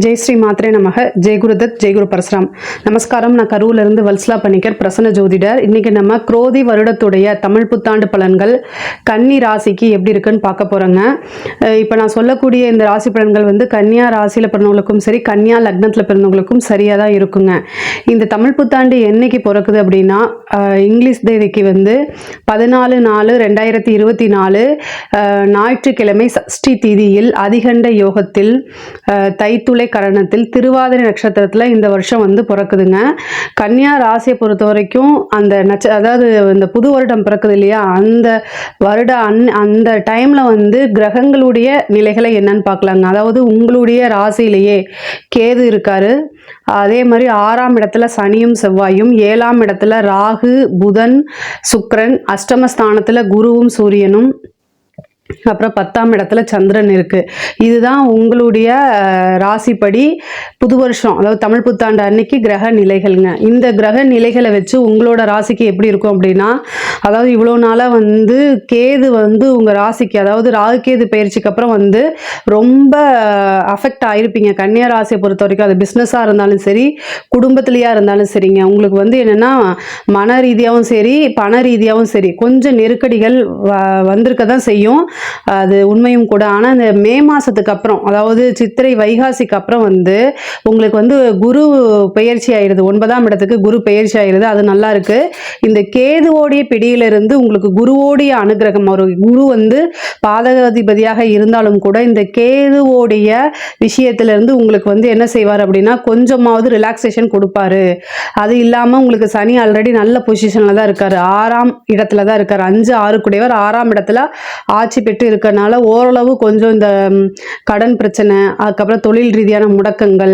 ஜெய் ஸ்ரீ மாத்ரே நமக. ஜெய் குருதத், ஜெய் குரு பரசுராம். நமஸ்காரம். நான் கரூர்லேருந்து வல்சலா பணிக்கர், பிரசன்ன ஜோதிடர். இன்றைக்கி நம்ம குரோதி வருடத்துடைய தமிழ் புத்தாண்டு பலன்கள் கன்னி ராசிக்கு எப்படி இருக்குன்னு பார்க்க போகிறோங்க. இப்போ நான் சொல்லக்கூடிய இந்த ராசி பலன்கள் வந்து கன்னியா ராசியில் பிறந்தவங்களுக்கும் சரி, கன்னியா லக்னத்தில் பிறந்தவங்களுக்கும் சரியாக தான் இருக்குங்க. இந்த தமிழ் புத்தாண்டு என்னைக்கு பிறக்குது அப்படின்னா, இங்கிலீஷ் தேதிக்கு வந்து 14/4/2024 ஞாயிற்றுக்கிழமை சஷ்டி தீதியில் அதிகண்ட யோகத்தில் தைத்துளை கரணத்தில் திருவாதிரை நட்சத்திரத்தில் இந்த வருஷம் வந்து பிறக்குதுங்க. கன்னியா ராசியை பொறுத்த வரைக்கும் அந்த அதாவது இந்த புது வருடம் பிறக்குது இல்லையா, அந்த வருட அந்த டைமில் வந்து கிரகங்களுடைய நிலைகளை என்னன்னு பார்க்கலாங்க. அதாவது உங்களுடைய ராசியிலேயே கேது இருக்காரு, அதே மாதிரி 6ஆம் இடத்துல சனியும் செவ்வாயும், 7ஆம் இடத்துல ராகு புதன் சுக்கிரன், அஷ்டமஸ்தானத்தில் குருவும் சூரியனும், அப்புறம் 10ஆம் இடத்துல சந்திரன் இருக்கு. இதுதான் உங்களுடைய ராசிப்படி புது வருஷம், அதாவது தமிழ் புத்தாண்டு அன்னைக்கு கிரக நிலைகள்ங்க. இந்த கிரக நிலைகளை வச்சு உங்களோட ராசிக்கு எப்படி இருக்கும் அப்படின்னா, அதாவது இவ்வளோ நாளாக வந்து கேது வந்து உங்கள் ராசிக்கு, அதாவது ராகு கேது பயிற்சிக்கு அப்புறம் வந்து ரொம்ப அஃபெக்ட் ஆகிருப்பீங்க. கன்னியா ராசியை பொறுத்த வரைக்கும் அது பிஸ்னஸாக இருந்தாலும் சரி, குடும்பத்திலேயா இருந்தாலும் சரிங்க, உங்களுக்கு வந்து என்னென்னா மன ரீதியாகவும் சரி பண ரீதியாகவும் சரி கொஞ்சம் நெருக்கடிகள் வந்திருக்க தான் செய்யும். அது உண்மையும் கூட. ஆனால் இந்த மே மாதத்துக்கு அப்புறம், அதாவது சித்திரை வைகாசிக்கு அப்புறம் வந்து உங்களுக்கு வந்து குரு பெயர்ச்சி ஆயிடுது, 9ஆம் இடத்துக்கு குரு பெயர்ச்சி ஆயிடுது. அது நல்லா இருக்கு. இந்த கேதுவோடைய பிடியிலிருந்து உங்களுக்கு குருவோடைய அனுகிரகம், ஒரு குரு வந்து பாதகாதிபதியாக இருந்தாலும் கூட இந்த கேதுவோடைய விஷயத்திலிருந்து உங்களுக்கு வந்து என்ன செய்வார் அப்படின்னா, கொஞ்சமாவது ரிலாக்ஸேஷன் கொடுப்பாரு. அது இல்லாமல் உங்களுக்கு சனி ஆல்ரெடி நல்ல பொசிஷனில் தான் இருக்கார், 6ஆம் இடத்துல தான் இருக்கார். 5, 6 கூடியவர் 6ஆம் இடத்துல ஆட்சி பெற்று இருக்கனால ஓரளவு கொஞ்சம் இந்த கடன் பிரச்சனை, அதுக்கப்புறம் தொழில் ரீதியான முடக்கங்கள்,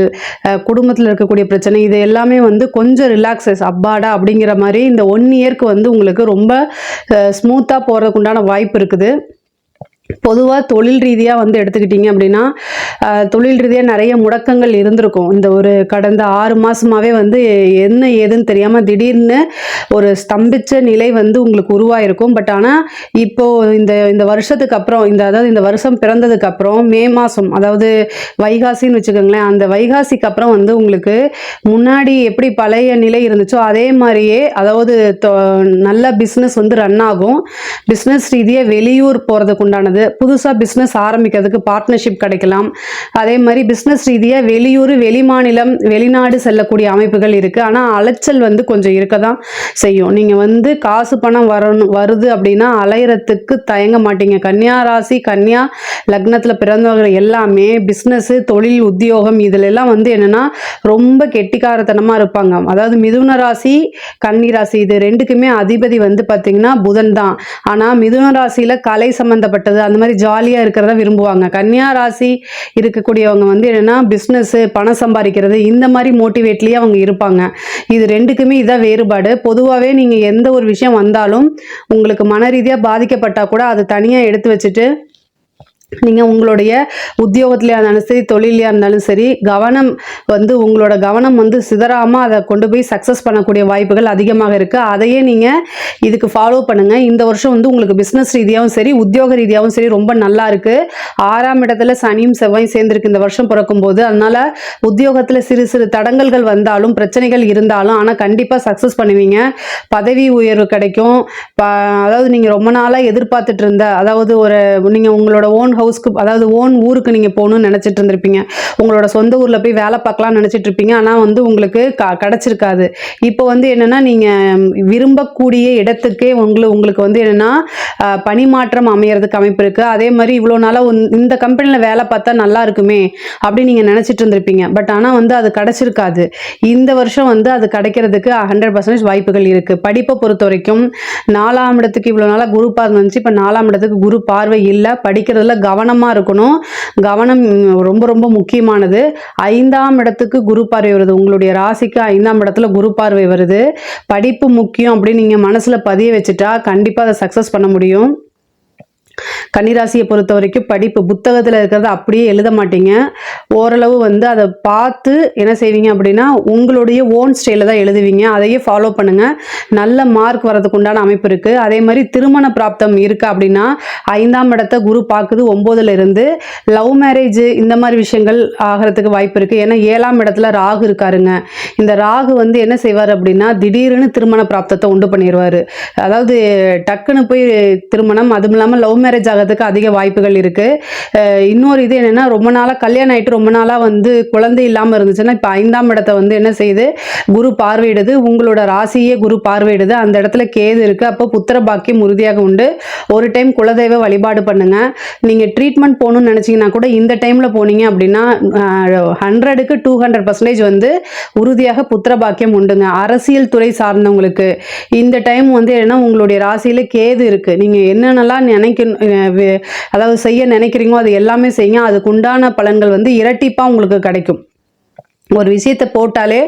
குடும்பத்தில் இருக்கக்கூடிய பிரச்சனை, இது எல்லாமே வந்து கொஞ்சம் ரிலாக்ஸஸ் அப்பாடா அப்படிங்கிற மாதிரி இந்த 1 இயர்க்கு வந்து உங்களுக்கு ரொம்ப ஸ்மூத்தாக போகிறதுக்கு உண்டான வாய்ப்பு இருக்குது. பொதுவாக தொழில் ரீதியாக வந்து எடுத்துக்கிட்டிங்க அப்படின்னா, தொழில் ரீதியாக நிறைய முடக்கங்கள் இருந்திருக்கும். இந்த ஒரு கடந்த 6 மாதமாகவே வந்து என்ன ஏதுன்னு தெரியாமல் திடீர்னு ஒரு ஸ்தம்பிச்ச நிலை வந்து உங்களுக்கு உருவாயிருக்கும். பட் ஆனால் இப்போது இந்த வருஷத்துக்கு அப்புறம், அதாவது இந்த வருஷம் பிறந்ததுக்கு அப்புறம் மே மாதம், அதாவது வைகாசின்னு வச்சுக்கோங்களேன், அந்த வைகாசிக்கு அப்புறம் வந்து உங்களுக்கு முன்னாடி எப்படி பழைய நிலை இருந்துச்சோ அதே மாதிரியே, அதாவது நல்ல பிஸ்னஸ் வந்து ரன் ஆகும். பிஸ்னஸ் ரீதியாக வெளியூர் போகிறதுக்கு உண்டானது, புதுசாக பிஸ்னஸ் ஆரம்பிக்கிறதுக்கு பார்ட்னர்ஷிப் கிடைக்கலாம். அதே மாதிரி பிஸ்னஸ் ரீதியாக வெளியூர், வெளிமாநிலம், வெளிநாடு செல்லக்கூடிய அமைப்புகள் இருக்குது. ஆனால் அலைச்சல் வந்து கொஞ்சம் இருக்க தான் செய்யும். நீங்கள் வந்து காசு பணம் வருது அப்படின்னா அலையிறதுக்கு தயங்க மாட்டீங்க. கன்னியா ராசி, கன்னியா லக்னத்தில் பிறந்தவர்கள் எல்லாமே பிஸ்னஸ்ஸு, தொழில், உத்தியோகம் இதிலெல்லாம் வந்து என்னென்னா ரொம்ப கெட்டிக்காரத்தனமாக இருப்பாங்க. அதாவது மிதுன ராசி, கன்னி ராசி இது ரெண்டுக்குமே அதிபதி வந்து பார்த்திங்கன்னா புதன் தான். ஆனால் மிதுன ராசியில் கலை சம்மந்தப்பட்டது அந்த மாதிரி ஜாலியாக இருக்கிறத விரும்புவாங்க. கன்னியா ராசி இருக்கக்கூடியவங்க வந்து என்னென்னா பிஸ்னஸ்ஸு, பணம் சம்பாதிக்கிறது, இந்த மாதிரி மோட்டிவேட்லேயே அவங்க இருப்பாங்க. இது ரெண்டுக்குமே இதான் வேறுபாடு. பொதுவாகவே நீங்கள் எந்த ஒரு விஷயம் வந்தாலும் உங்களுக்கு மன ரீதியாக பாதிக்கப்பட்டால் கூட அதை தனியாக எடுத்து வச்சுட்டு நீங்கள் உங்களுடைய உத்தியோகத்திலையாக இருந்தாலும் சரி, தொழிலையாக இருந்தாலும் சரி, உங்களோட கவனம் வந்து சிதறாமல் அதை கொண்டு போய் சக்ஸஸ் பண்ணக்கூடிய வாய்ப்புகள் அதிகமாக இருக்குது. அதையே நீங்கள் இதுக்கு ஃபாலோ பண்ணுங்கள். இந்த வருஷம் வந்து உங்களுக்கு பிஸ்னஸ் ரீதியாகவும் சரி, உத்தியோக ரீதியாகவும் சரி ரொம்ப நல்லா இருக்குது. 6ஆம் இடத்துல சனியும் செவ்வாயும் சேர்ந்துருக்கு இந்த வருஷம் பிறக்கும்போது. அதனால் உத்தியோகத்தில் சிறு சிறு தடங்கல்கள் வந்தாலும், பிரச்சனைகள் இருந்தாலும், ஆனால் கண்டிப்பாக சக்ஸஸ் பண்ணுவீங்க. பதவி உயர்வு கிடைக்கும். அதாவது நீங்கள் ரொம்ப நாளாக எதிர்பார்த்துட்டு இருந்த, அதாவது நீங்கள் உங்களோட ஓன் ஹவுஸ்க்கு, அதாவது ஓன் ஊருக்கு நீங்கள் போகணும்னு நினச்சிட்டு இருந்திருப்பீங்க. உங்களோட சொந்த ஊரில் போய் வேலை பார்க்கலாம்னு நினச்சிட்டு இருப்பீங்க. ஆனால் வந்து உங்களுக்கு கிடச்சிருக்காது. இப்போ வந்து என்னென்னா, நீங்கள் விரும்பக்கூடிய இடத்துக்கே உங்களுக்கு வந்து என்னென்னா பணிமாற்றம் அமையறதுக்கு அமைப்பு இருக்குது. அதே மாதிரி இவ்வளோ நாளாக இந்த கம்பெனியில் வேலை பார்த்தா நல்லா இருக்குமே அப்படின்னு நீங்கள் நினச்சிட்டு இருந்திருப்பீங்க. பட் ஆனால் வந்து அது கிடச்சிருக்காது. இந்த வருஷம் வந்து அது கிடைக்கிறதுக்கு 100% வாய்ப்புகள் இருக்குது. படிப்பை பொறுத்த வரைக்கும் 4ஆம் இடத்துக்கு இவ்வளோ நாளாக குரு பார்வை வந்துச்சு, இப்போ 4ஆம் இடத்துக்கு குரு பார்வை இல்லை. படிக்கிறதுல கவனமாக இருக்கணும். கவனம் ரொம்ப ரொம்ப முக்கியமானது. 5ஆம் இடத்துக்கு குரு பார்வை வருது, உங்களுடைய ராசிக்கு 5ஆம் இடத்துல குரு பார்வை வருது. படிப்பு முக்கியம் அப்படின்னு நீங்கள் மனசில் பதிய வச்சுட்டா கண்டிப்பாக அதை சக்ஸஸ் பண்ண முடியும். கன்னிராசியை பொறுத்த வரைக்கும் படிப்பு புத்தகத்தில் இருக்கிறத அப்படியே எழுத மாட்டீங்க. ஓரளவு வந்து அதை பார்த்து என்ன செய்வீங்க அப்படின்னா உங்களுடைய ஓன் ஸ்டைலில் தான் எழுதுவீங்க. அதையே ஃபாலோ பண்ணுங்கள். நல்ல மார்க் வரதுக்கு உண்டான அமைப்பு இருக்குது. அதே மாதிரி திருமண பிராப்தம் இருக்குது அப்படின்னா 5ஆம் இடத்தை குரு பார்க்குது 9ல் இருந்து. லவ் மேரேஜ் இந்த மாதிரி விஷயங்கள் ஆகிறதுக்கு வாய்ப்பு இருக்குது. ஏன்னா 7ஆம் இடத்துல ராகு இருக்காருங்க. இந்த ராகு வந்து என்ன செய்வார் அப்படின்னா திடீர்னு திருமண பிராப்தத்தை உண்டு பண்ணிடுவார். அதாவது டக்குன்னு போய் திருமணம், அதுவும் இல்லாமல் லவ் மேரேஜ் ஆகிறதுக்கு அதிக வாய்ப்புகள் இருக்குது. இன்னொரு இது என்னென்னா ரொம்ப நாளாக கல்யாணம் ஆகிட்டு ரொம்ப நாளாக வந்து குழந்தை இல்லாமல் இருந்துச்சுன்னா இப்போ 5ஆம் இடத்தை வந்து என்ன செய்யுது குரு பார்வையிடுது. உங்களோட ராசியே குரு பார்வையிடுது. அந்த இடத்துல கேது இருக்குது. அப்போ புத்திர பாக்கியம் உறுதியாக உண்டு. ஒரு டைம் குலதெய்வ வழிபாடு பண்ணுங்கள். நீங்கள் ட்ரீட்மெண்ட் போகணுன்னு நினச்சிங்கன்னா கூட இந்த டைமில் போனீங்க அப்படின்னா 100க்கு 200% வந்து உறுதியாக புத்திர பாக்கியம் உண்டுங்க. அரசியல் துறை சார்ந்தவங்களுக்கு இந்த டைம் வந்து என்னன்னா உங்களுடைய ராசியில் கேது இருக்குது. நீங்கள் என்னென்னலாம் அதாவது செய்ய நினைக்கிறீங்களோ அது எல்லாமே செய்யுங்க. அதுக்கு உண்டான பலன்கள் வந்து இரட்டிப்பாக உங்களுக்கு கிடைக்கும். ஒரு விஷயத்தை போட்டாலே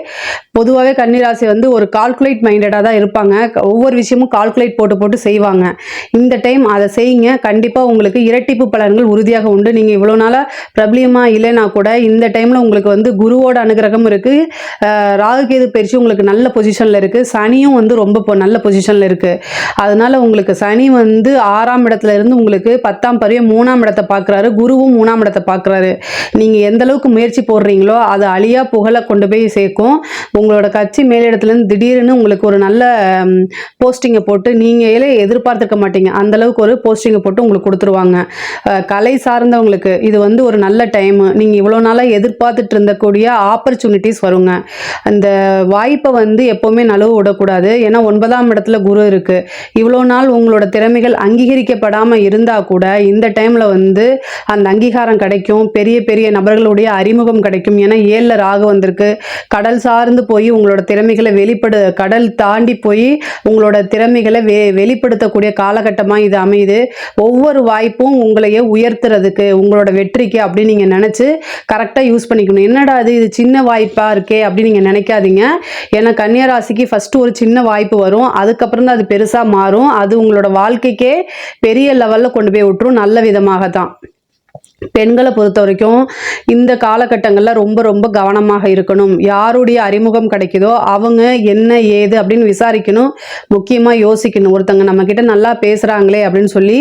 பொதுவாகவே கன்னிராசி வந்து ஒரு கால்குலேட் மைண்டடாக தான் இருப்பாங்க. ஒவ்வொரு விஷயமும் கால்குலேட் போட்டு செய்வாங்க. இந்த டைம் அதை செய்யுங்க. கண்டிப்பாக உங்களுக்கு இரட்டிப்பு பலன்கள் உறுதியாக உண்டு. நீங்கள் இவ்வளோ நாளாக பிரபலியமாக இல்லைனா கூட இந்த டைமில் உங்களுக்கு வந்து குருவோட அனுகிரகம் இருக்குது. ராகுகேது பயிற்சி உங்களுக்கு நல்ல பொசிஷனில் இருக்குது. சனியும் வந்து ரொம்ப நல்ல பொசிஷனில் இருக்குது. அதனால் உங்களுக்கு சனி வந்து 6ஆம் இடத்துல இருந்து உங்களுக்கு 10ஆம் பருவம் 3ஆம் இடத்தை பார்க்குறாரு. குருவும் 3ஆம் இடத்தை பார்க்குறாரு. நீங்கள் எந்த அளவுக்கு முயற்சி போடுறீங்களோ அது அழியா புகழை கொண்டு போய் சேர்க்கும். உங்களோட கட்சி மேலிடத்துலேருந்து திடீர்னு உங்களுக்கு ஒரு நல்ல போஸ்டிங்கை போட்டு நீங்களே எதிர்பார்த்துக்க மாட்டீங்க. அந்தளவுக்கு ஒரு போஸ்டிங்கை போட்டு உங்களுக்கு கொடுத்துருவாங்க. கலை சார்ந்தவங்களுக்கு இது வந்து ஒரு நல்ல டைமு. நீங்கள் இவ்வளோ நாளாக எதிர்பார்த்துட்டு இருந்தக்கூடிய ஆப்பர்ச்சுனிட்டிஸ் வருங்க. அந்த வாய்ப்பை வந்து எப்போவுமே நழுவ விடக்கூடாது. ஏன்னா 9ஆம் இடத்துல குரு இருக்குது. இவ்வளோ நாள் உங்களோட திறமைகள் அங்கீகரிக்கப்படாமல் இருந்தால் கூட இந்த டைமில் வந்து அந்த அங்கீகாரம் கிடைக்கும். பெரிய பெரிய நபர்களுடைய அறிமுகம் கிடைக்கும். ஏன்னா 7ல் ராகு வந்திருக்கு. கடல் சார்ந்து போய் உங்களோட திறமைகளை கடல் தாண்டி போய் உங்களோட திறமைகளை வெளிப்படுத்தக்கூடிய காலகட்டமாக இது அமையுது. ஒவ்வொரு வாய்ப்பும் உங்களையே உயர்த்துறதுக்கு உங்களோட வெற்றிக்கு அப்படின்னு நீங்கள் நினச்சி கரெக்டாக யூஸ் பண்ணிக்கணும். என்னடா இது சின்ன வாய்ப்பாக இருக்கே அப்படின்னு நீங்கள் நினைக்காதீங்க. ஏன்னா கன்னியராசிக்கு ஃபஸ்ட்டு ஒரு சின்ன வாய்ப்பு வரும். அதுக்கப்புறம் தான் அது பெருசாக மாறும். அது உங்களோட வாழ்க்கைக்கே பெரிய லெவலில் கொண்டு போய் விட்டுரும். நல்ல விதமாக தான். பெண்களை பொறுத்த வரைக்கும் இந்த காலகட்டங்களில் ரொம்ப ரொம்ப கவனமாக இருக்கணும். யாருடைய அறிமுகம் கிடைக்குதோ அவங்க என்ன ஏது அப்படின்னு விசாரிக்கணும். முக்கியமாக யோசிக்கணும். ஒருத்தங்க நம்மக்கிட்ட நல்லா பேசுகிறாங்களே அப்படின்னு சொல்லி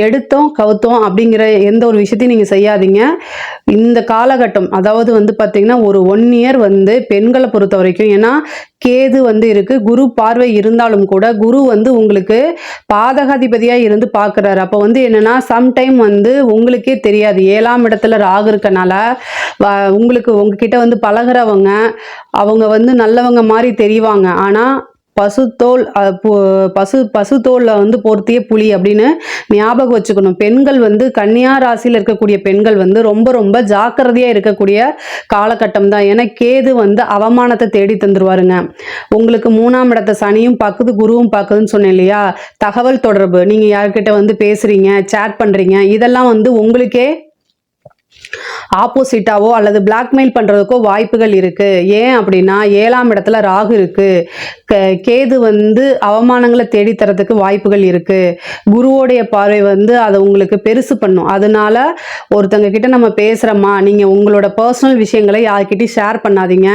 எடுத்தோம் கவுத்தோம் அப்படிங்கிற எந்த ஒரு விஷயத்தையும் நீங்கள் செய்யாதீங்க. இந்த காலகட்டம் அதாவது வந்து பார்த்திங்கன்னா ஒரு 1 இயர் வந்து பெண்களை பொறுத்த வரைக்கும், ஏன்னா கேது வந்து இருக்குது. குரு பார்வை இருந்தாலும் கூட குரு வந்து உங்களுக்கு பாதகாதிபதியாக இருந்து பார்க்குறாரு. அப்போ வந்து என்னென்னா சம்டைம் வந்து உங்களுக்கே தெரியாது. 7ஆம் இடத்துல ராகு இருக்கனால உங்களுக்கு உங்ககிட்ட வந்து பழகிறவங்க அவங்க வந்து நல்லவங்க மாதிரி தெரிவாங்க. ஆனால் பசுத்தோலில் வந்து பொருத்திய புலி அப்படின்னு ஞாபகம் வச்சுக்கணும். பெண்கள் வந்து கன்னியா ராசியில் இருக்கக்கூடிய பெண்கள் வந்து ரொம்ப ரொம்ப ஜாக்கிரதையாக இருக்கக்கூடிய காலகட்டம் தான். ஏன்னா கேது வந்து அவமானத்தை தேடி தந்துருவாருங்க. உங்களுக்கு 3ஆம் இடத்தை சனியும் பார்க்குது குருவும் பார்க்குதுன்னு சொன்னேன் இல்லையா. தகவல் தொடர்பு, நீங்கள் யார்கிட்ட வந்து பேசுகிறீங்க, சேட் பண்ணுறீங்க, இதெல்லாம் வந்து உங்களுக்கே ஆப்போசிட்டாவோ அல்லது பிளாக்மெயில் பண்ணுறதுக்கோ வாய்ப்புகள் இருக்குது. ஏன் அப்படின்னா 7ஆம் இடத்துல ராகு இருக்குது. கேது வந்து அவமானங்களை தேடித்தரத்துக்கு வாய்ப்புகள் இருக்குது. குருவோடைய பார்வை வந்து அதை உங்களுக்கு பெருசு பண்ணும். அதனால ஒருத்தங்க கிட்ட நம்ம பேசுகிறோமா, நீங்கள் உங்களோட பர்சனல் விஷயங்களை யார்கிட்டையும் ஷேர் பண்ணாதீங்க.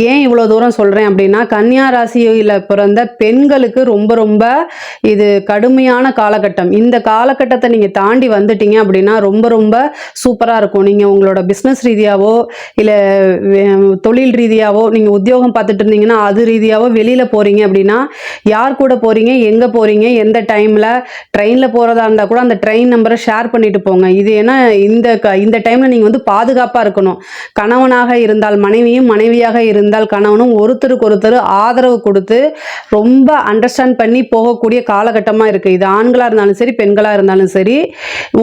ஏன் இவ்வளோ தூரம் சொல்கிறேன் அப்படின்னா கன்னியா ராசியில் பிறந்த பெண்களுக்கு ரொம்ப ரொம்ப இது கடுமையான காலகட்டம். இந்த காலகட்டத்தை நீங்கள் தாண்டி வந்துட்டீங்க அப்படின்னா ரொம்ப ரொம்ப சூப்பராக இருக்கும். நீங்கள் உங்களோட பிஸ்னஸ் ரீதியாவோ இல்லை தொழில் ரீதியாவோ நீங்கள் உத்தியோகம் பார்த்துட்டு இருந்தீங்கன்னா அது ரீதியாவோ வெளியில் போகிறீங்க அப்படின்னா யார் கூட போகிறீங்க, எங்கே போகிறீங்க, எந்த டைமில் ட்ரெயினில் போகிறதா இருந்தால் கூட அந்த ட்ரெயின் நம்பரை ஷேர் பண்ணிட்டு போங்க. இது ஏன்னா இந்த டைமில் நீங்கள் வந்து பாதுகாப்பாக இருக்கணும். கணவனாக இருந்தால் மனைவியும், மனைவியாக இருந்தால் கணவனும் ஒருத்தருக்கு ஒருத்தர் ஆதரவு கொடுத்து ரொம்ப அண்டர்ஸ்டாண்ட் பண்ணி போகக்கூடிய காலகட்டமாக இருக்குது. இது ஆண்களாக இருந்தாலும் சரி பெண்களாக இருந்தாலும் சரி.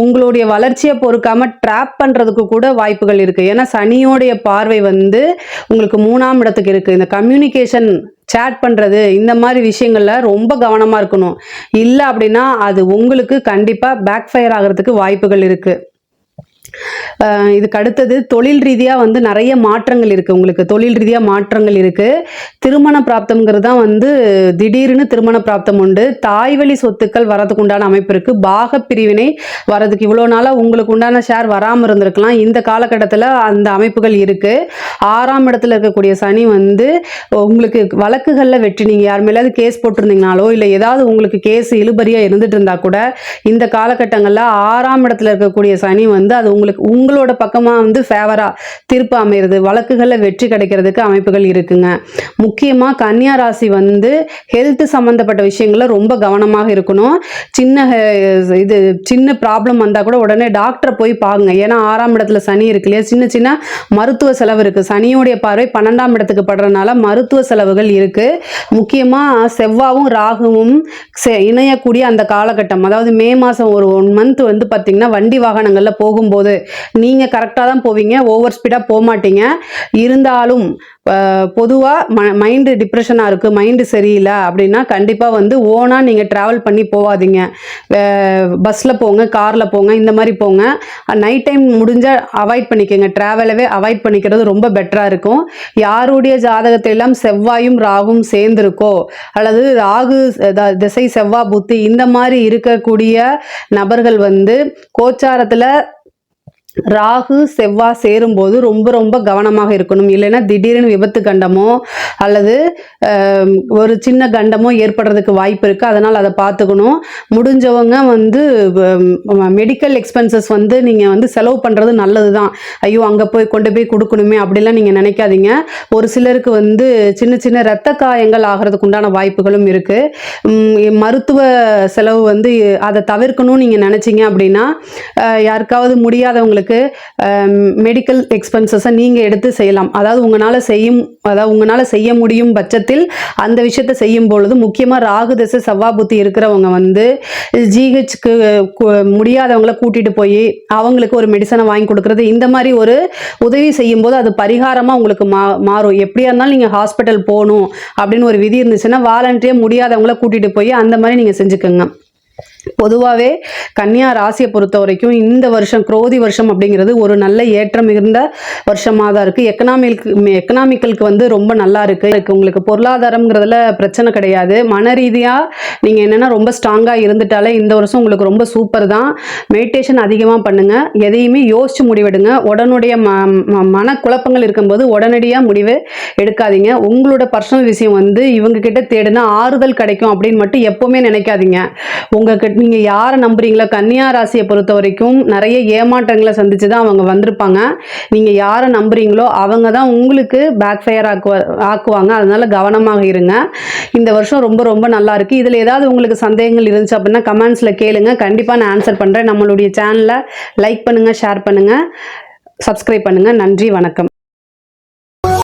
உங்களுடைய வளர்ச்சியை பொறுக்காமல் ட்ராப் பண்ணுறதுக்கு கூட வாய்ப்புகள் இருக்குது. ஏன்னா சனியோடைய பார்வை வந்து உங்களுக்கு 3ஆம் இடத்துக்கு இருக்குது. இந்த கம்யூனிகேஷன் சேட் பண்ணுறது இந்த மாதிரி விஷயங்களில் ரொம்ப கவனமாக இருக்கணும். இல்லை அப்படின்னா அது உங்களுக்கு கண்டிப்பாக பேக் ஃபயர் ஆகிறதுக்கு வாய்ப்புகள் இருக்குது. இதுக்கு அடுத்தது தொழில் ரீதியாக வந்து நிறைய மாற்றங்கள் இருக்குது. உங்களுக்கு தொழில் ரீதியாக மாற்றங்கள் இருக்குது. திருமண பிராப்தம்ங்கிறது தான் வந்து திடீர்னு திருமண பிராப்தம் உண்டு. தாய்வழி சொத்துக்கள் வரதுக்கு உண்டான அமைப்பு இருக்குது. பாக பிரிவினை வரதுக்கு இவ்வளோ நாளாக உங்களுக்கு உண்டான ஷேர் வராமல் இருந்திருக்கலாம். இந்த காலகட்டத்தில் அந்த அமைப்புகள் இருக்குது. 6ஆம் இடத்துல இருக்கக்கூடிய சனி வந்து உங்களுக்கு வழக்குகளில் வெற்றி, நீங்கள் யார் மேலேயாவது கேஸ் போட்டிருந்தீங்கனாலோ இல்லை ஏதாவது உங்களுக்கு கேஸ் இழுபறியாக இருந்துட்டு இருந்தால் கூட இந்த காலகட்டங்களில் 6ஆம் இடத்துல இருக்கக்கூடிய சனி வந்து அது உங்களோட பக்கமாக வந்து ஃபேவராக தீர்ப்பு அமைகிறது, வழக்குகளில் வெற்றி கிடைக்கிறதுக்கு அமைப்புகள் இருக்குங்க. முக்கியமாக கன்னியா ராசி வந்து ஹெல்த் சம்மந்தப்பட்ட விஷயங்களில் ரொம்ப கவனமாக இருக்கணும். சின்ன ப்ராப்ளம் வந்தால் கூட உடனே டாக்டரை போய் பாருங்க. ஏன்னா 6ஆம் இடத்துல சனி இருக்கு இல்லையா, சின்ன சின்ன மருத்துவ செலவு இருக்குது. சனியோடைய பார்வை 12ஆம் இடத்துக்கு படுறதுனால மருத்துவ செலவுகள் இருக்குது. முக்கியமாக செவ்வாவும் ராகுவும் இணையக்கூடிய அந்த காலகட்டம், அதாவது மே மாதம் ஒரு 1 மந்த் வந்து பார்த்திங்கன்னா வண்டி வாகனங்களில் போகும்போது நீங்கள் கரெக்டாக தான் போவீங்க, ஓவர் ஸ்பீடாக போக மாட்டீங்க. இருந்தாலும் பொதுவாக மைண்டு டிப்ரெஷனாக இருக்குது, மைண்டு சரியில்லை அப்படின்னா கண்டிப்பாக வந்து ஓனாக நீங்கள் ட்ராவல் பண்ணி போகாதீங்க. பஸ்ஸில் போங்க, காரில் போங்க, இந்த மாதிரி போங்க. நைட் டைம் முடிஞ்சால் அவாய்ட் பண்ணிக்கோங்க. ட்ராவலவே அவாய்ட் பண்ணிக்கிறது ரொம்ப பெட்டராக இருக்கும். யாருடைய ஜாதகத்திலெல்லாம் செவ்வாயும் ராகும் சேர்ந்துருக்கோ அல்லது ராகு திசை செவ்வாய் புத்தி இந்த மாதிரி இருக்கக்கூடிய நபர்கள் வந்து கோச்சாரத்தில் ராகு செவ்வாய் சேரும்போது ரொம்ப ரொம்ப கவனமாக இருக்கணும். இல்லைன்னா திடீர்னு விபத்து கண்டமோ அல்லது ஒரு சின்ன கண்டமோ ஏற்படுறதுக்கு வாய்ப்பு இருக்குது. அதனால் அதை பார்த்துக்கணும். முடிஞ்சவங்க வந்து மெடிக்கல் எக்ஸ்பென்சஸ் வந்து நீங்கள் வந்து செலவு பண்ணுறது நல்லது தான். ஐயோ அங்கே கொண்டு போய் கொடுக்கணுமே அப்படிலாம் நீங்கள் நினைக்காதீங்க. ஒரு சிலருக்கு வந்து சின்ன சின்ன இரத்த காயங்கள் ஆகிறதுக்கு உண்டான வாய்ப்புகளும் இருக்குது. மருத்துவ செலவு வந்து அதை தவிர்க்கணும்னு நீங்கள் நினச்சிங்க அப்படின்னா யாருக்காவது முடியாதவங்களுக்கு மெடிக்கல் எக்ஸ்பென்சஸை நீங்கள் எடுத்து செய்யலாம். அதாவது உங்களால் செய்ய முடியும் பட்சத்தில் அந்த விஷயத்தை செய்யும் பொழுது, முக்கியமாக ராகு திசை செவ்வாய் புத்தி இருக்கிறவங்க வந்து ஜிஹெச்க்கு முடியாதவங்களை கூட்டிகிட்டு போய் அவங்களுக்கு ஒரு மெடிசனை வாங்கி கொடுக்கறது, இந்த மாதிரி ஒரு உதவி செய்யும் போது அது பரிகாரமாக உங்களுக்கு மாறும். எப்படியா இருந்தாலும் நீங்கள் ஹாஸ்பிட்டல் போகணும் அப்படின்னு ஒரு விதி இருந்துச்சுன்னா வாலண்டியாக முடியாதவங்களை கூட்டிகிட்டு போய் அந்த மாதிரி நீங்கள் செஞ்சுக்கோங்க. பொதுவாகவே கன்னியா ராசியை பொறுத்த வரைக்கும் இந்த வருஷம் குரோதி வருஷம் அப்படிங்கிறது ஒரு நல்ல ஏற்றம் மிகுந்த வருஷமாக தான் இருக்குது. எக்கனாமிக்கலுக்கு வந்து ரொம்ப நல்லா இருக்குது. உங்களுக்கு பொருளாதாரம்ங்கிறதுல பிரச்சனை கிடையாது. மன ரீதியாக நீங்கள் என்னென்னா ரொம்ப ஸ்ட்ராங்காக இருந்துட்டாலே இந்த வருஷம் உங்களுக்கு ரொம்ப சூப்பர் தான். மெடிடேஷன் அதிகமாக பண்ணுங்கள். எதையுமே யோசிச்சு முடிவெடுங்க. உடனுடைய மனக்குழப்பங்கள் இருக்கும்போது உடனடியாக முடிவு எடுக்காதீங்க. உங்களோட பர்சனல் விஷயம் வந்து இவங்க கிட்ட தேடினா ஆறுதல் கிடைக்கும் அப்படின்னு மட்டும் எப்போவுமே நினைக்காதீங்க. நீங்கள் யாரை நம்புறீங்களோ, கன்னியா ராசியை பொறுத்த வரைக்கும் நிறைய ஏமாற்றங்களை சந்திச்சு தான் அவங்க வந்திருப்பாங்க. நீங்கள் யாரை நம்புறீங்களோ அவங்க தான் உங்களுக்கு பேக் ஃபயர் ஆக்குவாங்க. அதனால கவனமாக இருங்க. இந்த வருஷம் ரொம்ப ரொம்ப நல்லா இருக்குது. இதில் ஏதாவது உங்களுக்கு சந்தேகங்கள் இருந்துச்சு அப்படின்னா கமெண்ட்ஸில் கேளுங்க. கண்டிப்பாக நான் ஆன்சர் பண்ணுறேன். நம்மளுடைய சேனலை லைக் பண்ணுங்கள், ஷேர் பண்ணுங்கள், சப்ஸ்கிரைப் பண்ணுங்கள். நன்றி, வணக்கம்.